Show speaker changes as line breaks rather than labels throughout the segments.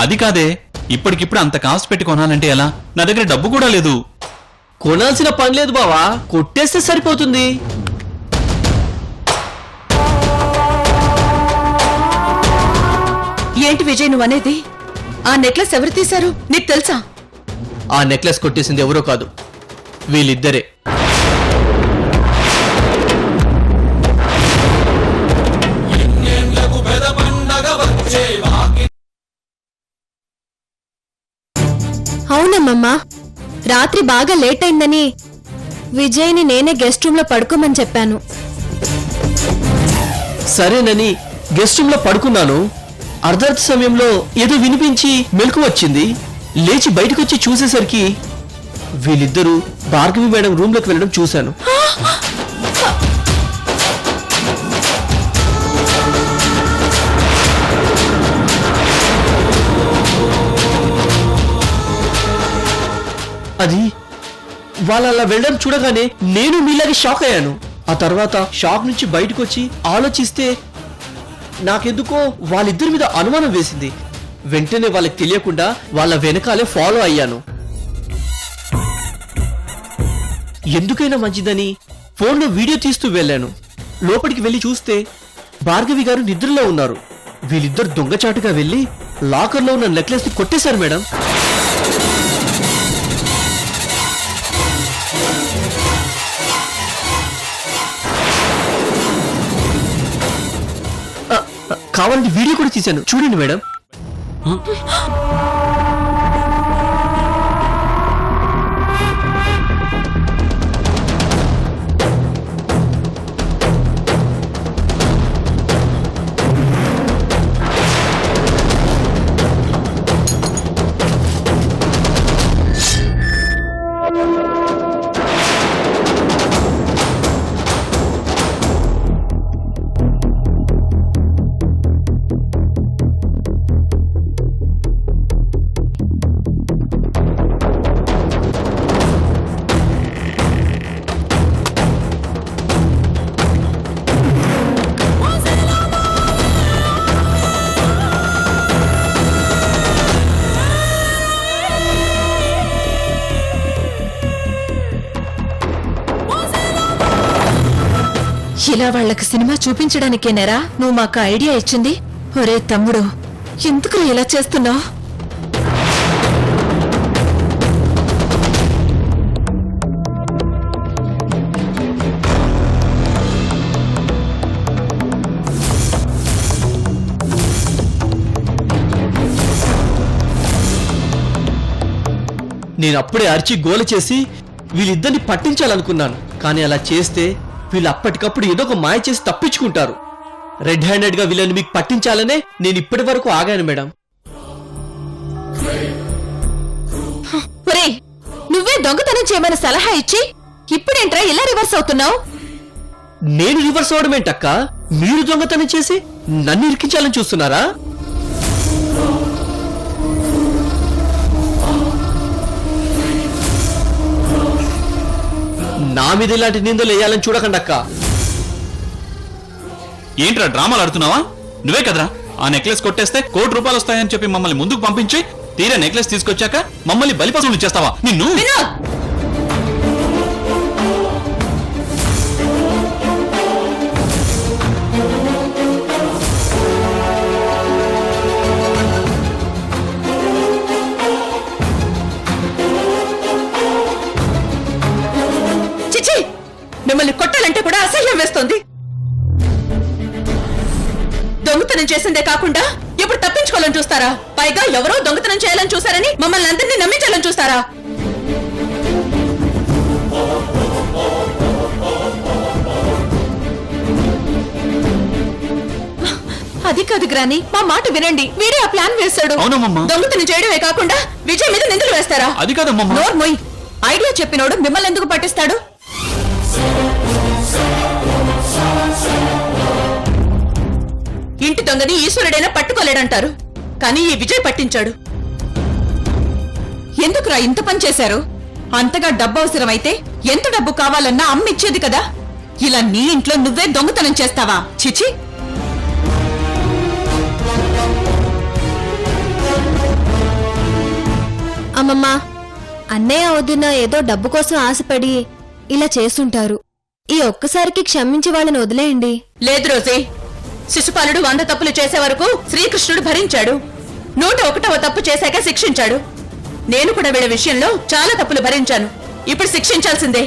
అది కాదే, ఇప్పటికిప్పుడు అంత కాస్ట్ పెట్టి కొనాలంటే ఎలా? నా దగ్గర డబ్బు కూడా లేదు.
కొనాల్సిన పని లేదు బావా, కొట్టేస్తే సరిపోతుంది.
ఏంటి విజయ్ నువ్వు అనేది? ఆ నెక్లెస్ ఎవరు తీశారు నీకు తెలుసా?
ఆ నెక్లెస్ కొట్టేసింది ఎవరో కాదు, వీళ్ళిద్దరే.
అవునమ్మమ్మా, రాత్రి బాగా లేట్ అయిందని విజయ్ని నేనే గెస్ట్ రూమ్ లో పడుకోమని చెప్పాను.
సరేనని గెస్ట్ రూమ్ లో పడుకున్నాను. అర్ధరాత్రి సమయంలో ఏదో వినిపించి మెలకు వచ్చింది. లేచి బయటకొచ్చి చూసేసరికి వీళ్ళిద్దరూ భార్గవి మేడం రూమ్ లోకి వెళ్ళడం చూశాను. అది వాళ్ళ అలా వెళ్ళడం చూడగానే నేను మీలాగే షాక్ అయ్యాను. ఆ తర్వాత షాక్ నుంచి బయటకు వచ్చి ఆలోచిస్తే నాకెందుకో వాళ్ళిద్దరి మీద అనుమానం వేసింది. వెంటనే వాళ్ళకి తెలియకుండా వాళ్ళ వెనకాలే ఫాలో అయ్యాను. ఎందుకైనా మంచిదని ఫోన్లో వీడియో తీస్తూ వెళ్ళాను. లోపలికి వెళ్ళి చూస్తే భార్గవి గారు నిద్రలో ఉన్నారు. వీళ్ళిద్దరు దొంగచాటుగా వెళ్ళి లాకర్లో ఉన్న నెక్లెస్ ని కొట్టేశారు మేడం. కావాలంటే వీడియో కూడా తీశాను, చూడండి మేడం.
ఇలా వాళ్ళకి సినిమా చూపించడానికేనేరా నువ్వు మాకు ఐడియా ఇచ్చింది? ఒరే తమ్ముడు, ఎందుకు ఇలా చేస్తున్నావు?
నేను అప్పుడే అరిచి గోల చేసి వీళ్ళిద్దరిని పట్టించాలనుకున్నాను. కానీ అలా చేస్తే వీళ్ళు అప్పటికప్పుడు ఏదో ఒక మాయ చేసి తప్పించుకుంటారు. రెడ్ హ్యాండెడ్ గా వీళ్ళని మీకు పట్టించాలనే నేను ఇప్పటి వరకు ఆగాను మేడం.
ఒరే, నువ్వే దొంగతనం చేయమని సలహా ఇచ్చి ఇప్పుడేంట్రా ఇలా రివర్స్ అవుతున్నావు?
నేను రివర్స్ అవడం ఏంటక్క? మీరు దొంగతనం చేసి నన్ను ఇరికించాలని చూస్తున్నారా? నా మీద ఇలాంటి నిందలు వేయాలని చూడకండి అక్క.
ఏంట్రా డ్రామాలు ఆడుతున్నావా? నువ్వే కదరా ఆ నెక్లెస్ కొట్టేస్తే ₹1 కోటి వస్తాయని చెప్పి మమ్మల్ని ముందుకు పంపించి తీరా నెక్లెస్ తీసుకొచ్చాక మమ్మల్ని బలిపశువులు చేస్తావా? నిన్ను
మిమ్మల్ని కొట్టాలంటే కూడా అసహ్యం వేస్తోంది. దొంగతనం చేసిందే కాకుండా ఇప్పుడు తప్పించుకోవాలని చూస్తారా? పైగా ఎవరో దొంగతనం చేయాలని చూసారని మమ్మల్ని అందరినీ నమ్మించాలని చూస్తారా? అది కాదు గ్రాని, మా మాట వినండి. వీడే ఆ ప్లాన్ వేస్తాడు. దొంగతనం చేయడమే కాకుండా విజయ్ మీద నిందలు వేస్తారా?
అది కాదమ్మా.
నోర్మోయ్, ఐడియా చెప్పినోడు మిమ్మల్ని ఎందుకు పట్టిస్తాడు? ఇంటి దొంగని ఈశ్వరుడైనా పట్టుకోలేడంటారు, కానీ ఈ విజయ్ పట్టించాడు. ఎందుకురా ఇంత పని చేశారు? అంతగా డబ్బు అవసరమైతే ఎంత డబ్బు కావాలన్నా అమ్మిచ్చేది కదా. ఇలా నీ ఇంట్లో నువ్వే దొంగతనం చేస్తావా? చిచి.
అమ్మమ్మ, అన్నయ్య వదిన ఏదో డబ్బు కోసం ఆశపడి ఇలా చేసుంటారు. ఈ ఒక్కసారికి క్షమించి వాళ్ళని వదిలేయండి.
లేదు రోజే, శిశుపాలుడు 100 తప్పులు చేసే వరకు శ్రీకృష్ణుడు భరించాడు. 101వ తప్పు చేశాక శిక్షించాడు. నేను కూడా వీళ్ళ విషయంలో చాలా తప్పులు భరించాను. ఇప్పుడు శిక్షించాల్సిందే.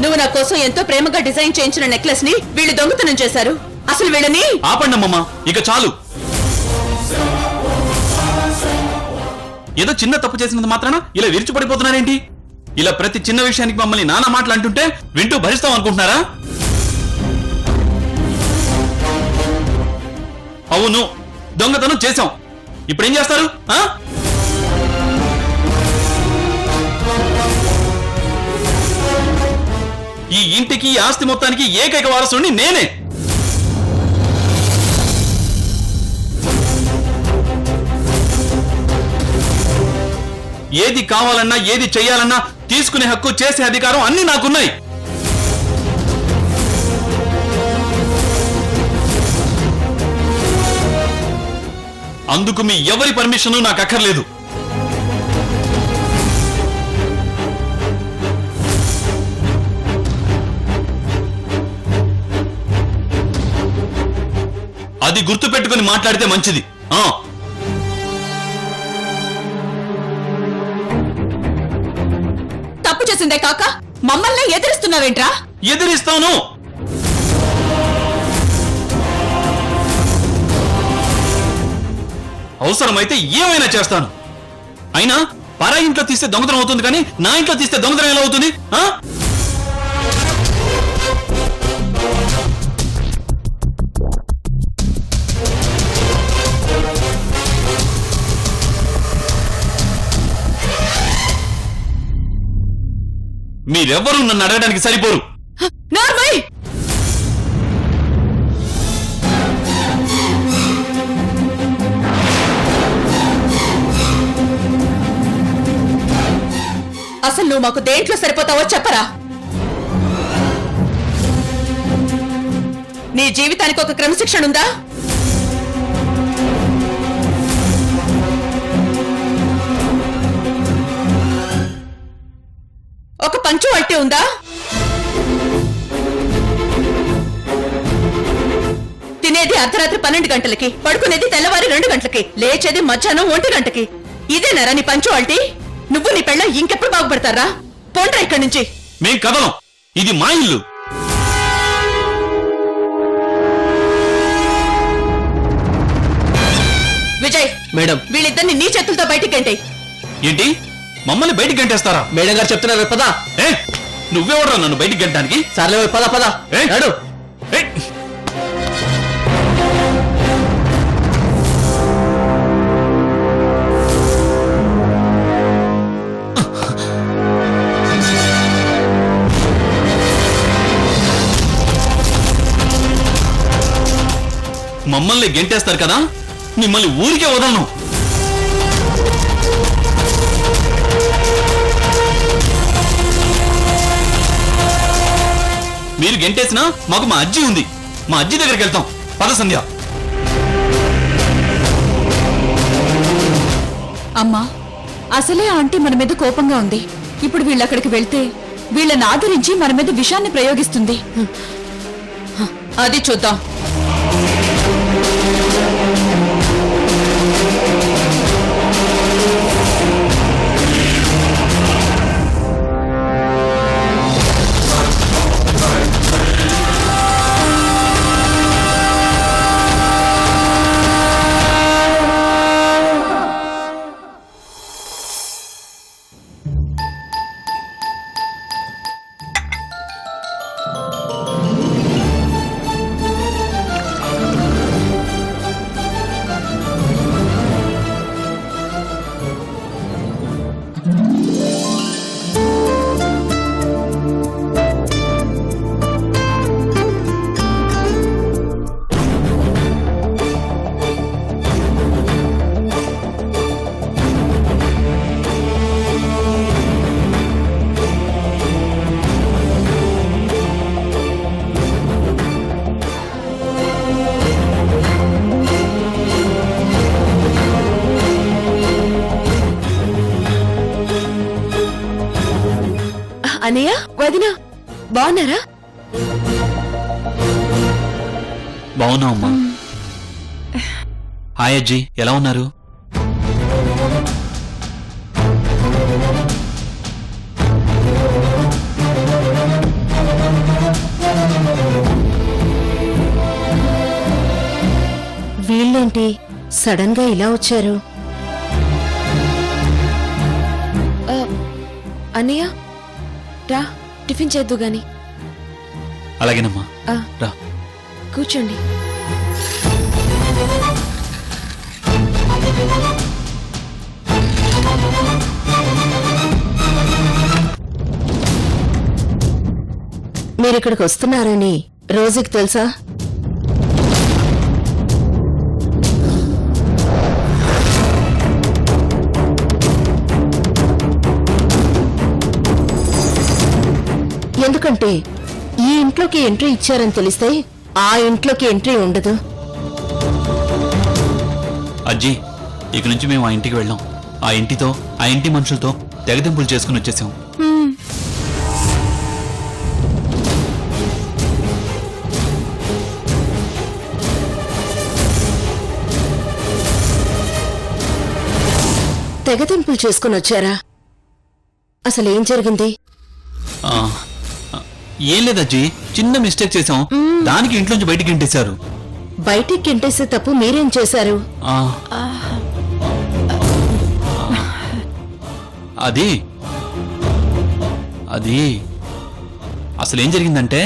నువ్వు నా కోసం ఎంతో ప్రేమగా డిజైన్ చేయించిన నెక్లెస్ ని వీళ్ళు దొంగతనం చేశారు. అసలు వీళ్ళని
ఆపండి అమ్మమ్మ, ఇక చాలు. ఏదో చిన్న తప్పు చేసినంత మాత్రాన ఇలా విరిచిపడిపోతున్నారేంటి? ఇలా ప్రతి చిన్న విషయానికి మమ్మల్ని నానా మాటలు అంటుంటే వింటూ భరిస్తాం అనుకుంటున్నారా? అవును, దొంగతనం చేశాం. ఇప్పుడేం చేస్తారు? ఈ ఇంటికి ఆస్తి మొత్తానికి ఏకైక వారసుని నేనే. ఏది కావాలన్నా ఏది చెయ్యాలన్నా తీసుకునే హక్కు, చేసే అధికారం అన్ని నాకున్నాయి. అందుకు మీ ఎవరి పర్మిషన్ నాకు అక్కర్లేదు. అది గుర్తు పెట్టుకుని మాట్లాడితే మంచిది.
తప్పు చేసిందే కాక మమ్మల్ని ఎదిరిస్తున్నావేంట్రా?
ఎదిరిస్తాను. అవసరమైతే ఏమైనా చేస్తాను. అయినా పరా ఇంట్లో తీస్తే దొంగతనం అవుతుంది, కానీ నా ఇంట్లో తీస్తే దొంగతనం ఎలా అవుతుంది? మీరెవ్వరూ నన్ను అడగడానికి సరిపోరు.
నార్మల్, అసలు నువ్వు మాకు దేంట్లో సరిపోతావో చెప్పరా? నీ జీవితానికి ఒక క్రమశిక్షణ ఉందా? ఒక పంచువాలిటీ ఉందా? తినేది అర్ధరాత్రి 12 గంటలకి, పడుకునేది తెల్లవారి 2 గంటలకి, లేచేది మధ్యాహ్నం 1 గంటకి. ఇదేనారా నీ పంచువాలిటీ? నువ్వు నీ పెళ్ళ ఇంకెప్పుడు బాగుపడతారా? పోండ్రా ఇక్కడి నుంచి.
మేం కదలం, ఇది మా ఇల్లు.
విజయ్,
మేడం,
వీళ్ళిద్దరిని నీ చేతులతో బయటికి గంటేయ్.
ఏంటి, మమ్మల్ని బయటికి గంటేస్తారా?
మేడం గారు చెప్తున్నారు, పద.
నువ్వెవడరా నన్ను బయటికి గంటడానికి?
సర్లే, పద పద. నడు.
మమ్మల్ని గెంటేస్తారు కదా, మిమ్మల్ని ఊరికే వదలను. మీరు గెంటేసినా మాకు మా అజ్జి ఉంది. మా అజ్జి దగ్గరికి వెళ్తాం. పద సంధ్య.
అమ్మా, అసలే ఆంటీ మన మీద కోపంగా ఉంది. ఇప్పుడు వీళ్ళక్కడికి వెళ్తే వీళ్ళని ఆదరించి మన మీద విషాన్ని ప్రయోగిస్తుంది. అది చూద్దాం.
అన్నయ్య వదిన బాగున్నారా?
బాగున్నావమ్మా. హాయ్ అజ్జీ, ఎలా ఉన్నారు?
వీళ్ళేంటి సడన్ గా ఇలా వచ్చారు? అన్నయ్య రా టిఫిన్ చేద్దు గాని.
అలాగేనమ్మా,
ఆ,
రా.
కూర్చోండి. మీరిక్కడికి వస్తున్నారని రోజుకి తెలుసా? ఎందుకంటే ఈ ఇంట్లోకి ఎంట్రీ ఇచ్చారని తెలిస్తే ఆ ఇంట్లోకి ఎంట్రీ ఉండదు.
అజ్జీ, ఇక నుంచి మేము ఆ ఇంటికి వెళ్ళాం. ఆ ఇంటితో, ఆ ఇంటి మనుషులతో తెగదింపులు చేసుకుని వచ్చేసాం.
తెగతింపులు చేసుకుని వచ్చారా? అసలేం జరిగింది?
ఆ, ఏం లేదజ్జీ, చిన్న మిస్టేక్ చేసాం. దానికి ఇంట్లోంచి బయటికి ఇంటేశారు.
బయటికి గింటేసే తప్పు మీరేం చేశారు?
ఆ, అది అది అసలేం జరిగిందంటే,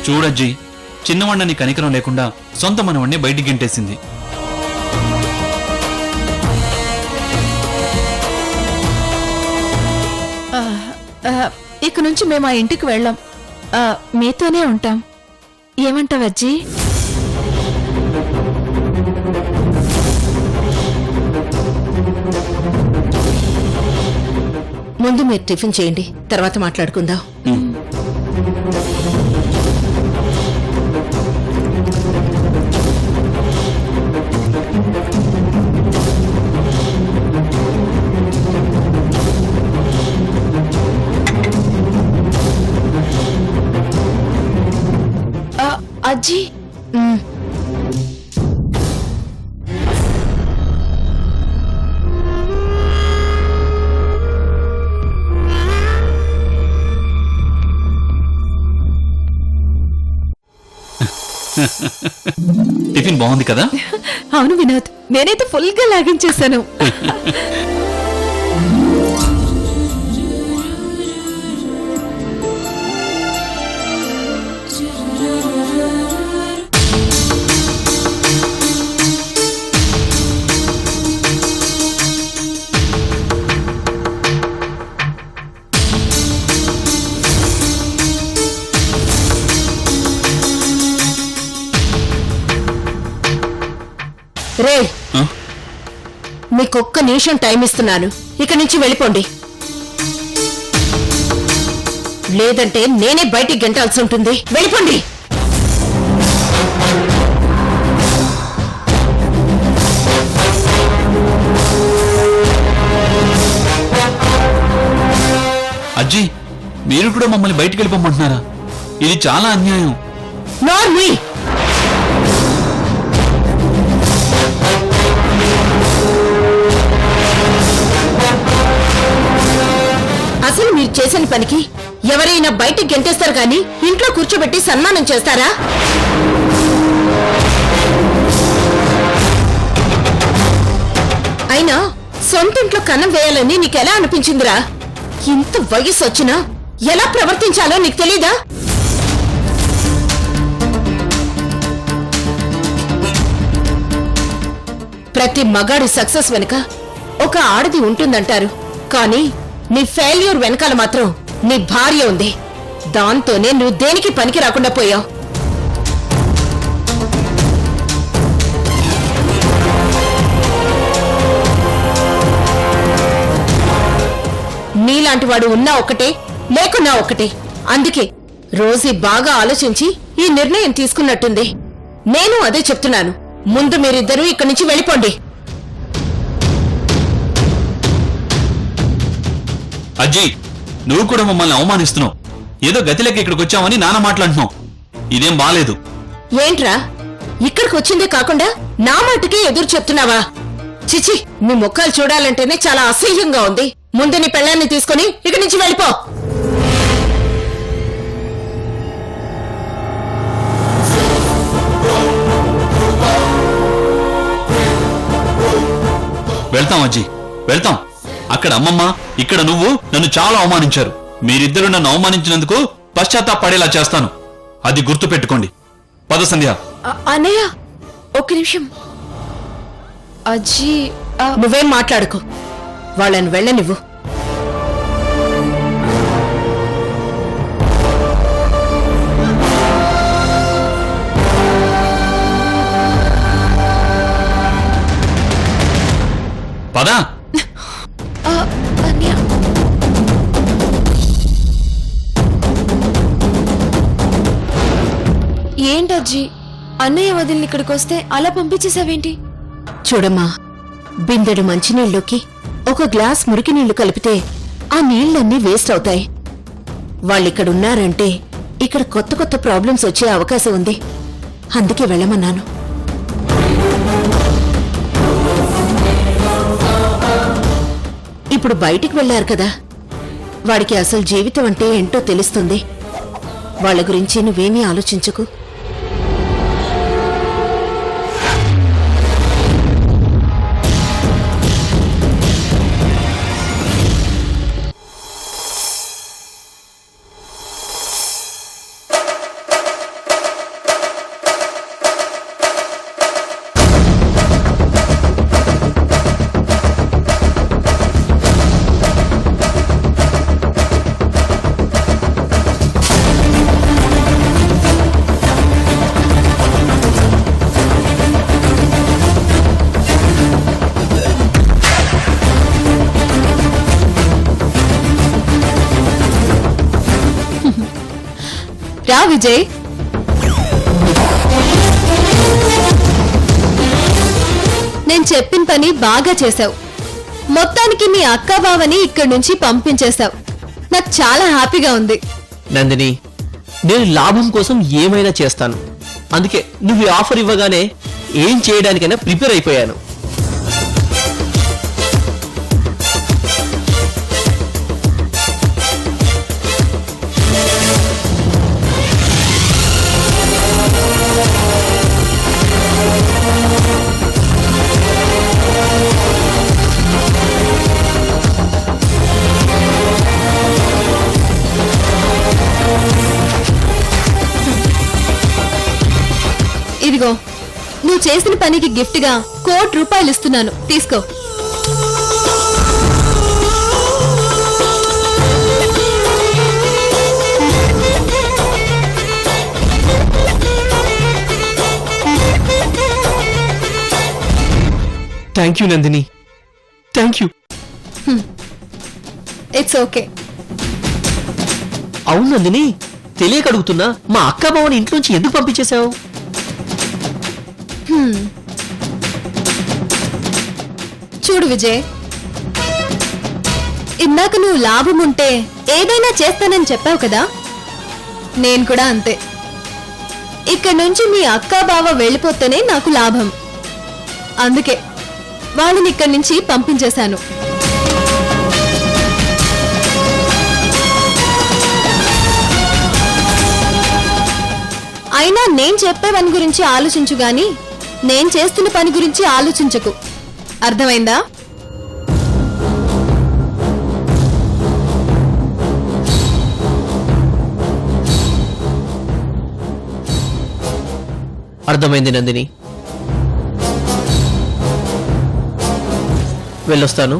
చూడజ్జీ, చిన్నవాణ్ణని కనికరం లేకుండా సొంత మనవాణ్ణి బయటికి గింటేసింది.
ఇక నుంచి మేము ఆ ఇంటికి వెళ్ళాం. మీతోనే ఉంటాం. ఏమంటావు అజ్జీ?
ముందు మీరు టిఫిన్ చేయండి, తర్వాత మాట్లాడుకుందాం.
అజ్జీ,
టిఫిన్ బాగుంది కదా?
అవును వినోద్, నేనైతే ఫుల్ గా లాగించేశాను.
రే, మీకొక్క నిమిషం టైం ఇస్తున్నాను. ఇక నుంచి వెళ్ళిపోండి, లేదంటే నేనే బయటికి గెంటాల్సి ఉంటుంది. వెళ్ళిపోండి.
అజ్జీ, మీరు కూడా మమ్మల్ని బయటికి వెళ్ళిపోమంటున్నారా? ఇది చాలా అన్యాయం.
నార్మీ, అసలు మీరు చేసిన పనికి ఎవరైనా బయటికి గెంటేస్తారు కానీ ఇంట్లో కూర్చోబెట్టి సన్మానం చేస్తారా? అయినా
సొంతింట్లో కన్నం వేయాలని నీకెలా అనిపించిందిరా? ఇంత వయసు వచ్చినా ఎలా ప్రవర్తించాలో నీకు తెలీదా? ప్రతి మగాడి సక్సెస్ వెనుక ఒక ఆడది ఉంటుందంటారు, కానీ నీ ఫెయిల్యూర్ వెనకాల మాత్రం నీ భార్య ఉంది. దాంతోనే నువ్వు దేనికి పనికి రాకుండా పోయావు. నీలాంటి వాడు ఉన్నా ఒక్కటే, లేకున్నా ఒక్కటే. అందుకే రోజీ బాగా ఆలోచించి ఈ నిర్ణయం తీసుకున్నట్టుంది. నేను అదే చెప్తున్నాను. ముందు మీరిద్దరూ ఇక్కడి నుంచి వెళ్ళిపోండి.
అజ్జీ, నువ్వు కూడా మమ్మల్ని అవమానిస్తున్నావు. ఏదో గతిలోకి ఇక్కడికి వచ్చామని నాన్న మాట్లాడుతున్నావు. ఇదేం బాలేదు.
ఏంట్రా, ఇక్కడికి వచ్చిందే కాకుండా నా మాటకే ఎదురు చెప్తున్నావా? చిచి, మీ ముఖాలు చూడాలంటేనే చాలా అసహ్యంగా ఉంది. ముందు నీ పెళ్ళాన్ని తీసుకుని ఇక్కడి నుంచి వెళ్ళిపో.
వెళ్తాం అజ్జీ, వెళ్తాం. అక్కడ అమ్మమ్మ, ఇక్కడ నువ్వు నన్ను చాలా అవమానించారు. మీరిద్దరు నన్ను అవమానించినందుకు పశ్చాత్తాపడేలా చేస్తాను. అది గుర్తు పెట్టుకోండి. పద సంధ్య.
అన్నయ్య ఒక్క నిమిషం. అజ్జీ
నువ్వేం మాట్లాడుకో, వాళ్ళని వెళ్ళనివ్వు.
పద.
అన్నయ్య ఏంటజ్జీ, అన్నయ్య వదిలిని ఇక్కడికి వస్తే అలా పంపించేసావేంటి?
చూడమ్మా, బిందెడు మంచినీళ్ళలోకి ఒక గ్లాస్ మురికి నీళ్లు కలిపితే ఆ నీళ్లన్నీ వేస్ట్ అవుతాయి. వాళ్ళిక్కడున్నారంటే ఇక్కడ కొత్త కొత్త ప్రాబ్లమ్స్ వచ్చే అవకాశం ఉంది. అందుకే వెళ్ళమన్నాను. ఇప్పుడు బయటికి వెళ్లారు కదా, వాడికి అసలు జీవితం అంటే ఏంటో తెలుస్తుంది. వాళ్ళ గురించి నువ్వేమీ ఆలోచించకు.
రా విజయ్. నేను చెప్పిన పని బాగా చేశావు. మొత్తానికి మీ అక్క బావని ఇక్కడి నుంచి పంపించేశావు. నాకు చాలా హ్యాపీగా ఉంది.
నందిని, నేను లాభం కోసం ఏమైనా చేస్తాను. అందుకే నువ్వు ఈ ఆఫర్ ఇవ్వగానే ఏం చేయడానికైనా ప్రిపేర్ అయిపోయాను.
ఇదిగో, నువ్వు చేసిన పనికి గిఫ్ట్ గా ₹1,00,00,000 ఇస్తున్నాను, తీసుకో.
Thank you Nandini, thank you.
It's okay.
అవును నందిని, తెలియక అడుగుతున్నా, మా అక్క బావని ఇంట్లోంచి ఎందుకు పంపించేశావు?
చూడు విజయ్, ఇందాక నువ్వు లాభం ఉంటే ఏదైనా చేస్తానని చెప్పావు కదా, నేను కూడా అంతే. ఇక్కడి నుంచి మీ అక్క బావ వెళ్ళిపోతేనే నాకు లాభం. అందుకే వాళ్ళని ఇక్కడి నుంచి పంపించేశాను. అయినా నేను చెప్పే పని గురించి ఆలోచించు గాని నేను చేస్తున్న పని గురించి ఆలోచించకు. అర్థమైందా?
అర్థమైంది నందిని. వెళ్ళొస్తాను.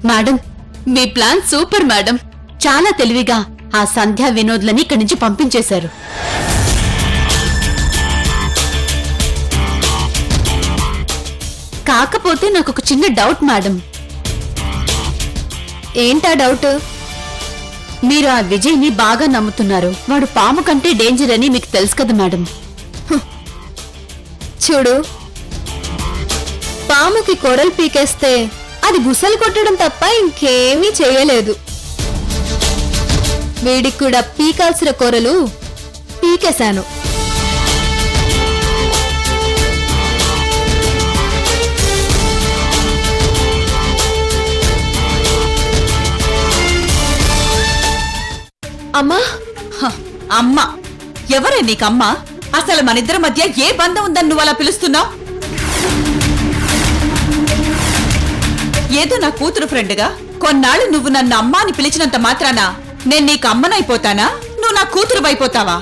మేడం, మీ ప్లాన్ సూపర్ మేడం. చాలా తెలివిగా ఆ సంధ్యా వినోద్లని ఇక్కడి నుంచి పంపించేశారు. కాకపోతే నాకు ఒక చిన్న డౌట్ మేడం.
ఏంటా డౌట్?
మీరు ఆ విజయ్ని బాగా నమ్ముతున్నారు. వాడు పాము కంటే డేంజర్ అని మీకు తెలుసు కదా మేడం.
చూడు, పాముకి కొరలు పీకేస్తే అది బుసలు కొట్టడం తప్ప ఇంకేమీ చేయలేదు. వీడికి కూడా పీకాల్సిన కొరలు పీకేశాను. అమ్మా,
అమ్మా? ఎవరే నీకమ్మా? అసలు మనిద్దరి మధ్య ఏ బంధం ఉందని నువ్వు అలా పిలుస్తున్నావు? ఏదో నా కూతురు ఫ్రెండ్గా కొన్నాళ్ళు నువ్వు నన్ను అమ్మా అని పిలిచినంత మాత్రాన నేను నీకు అమ్మనైపోతానా? నువ్వు నా కూతురు అయిపోతావా?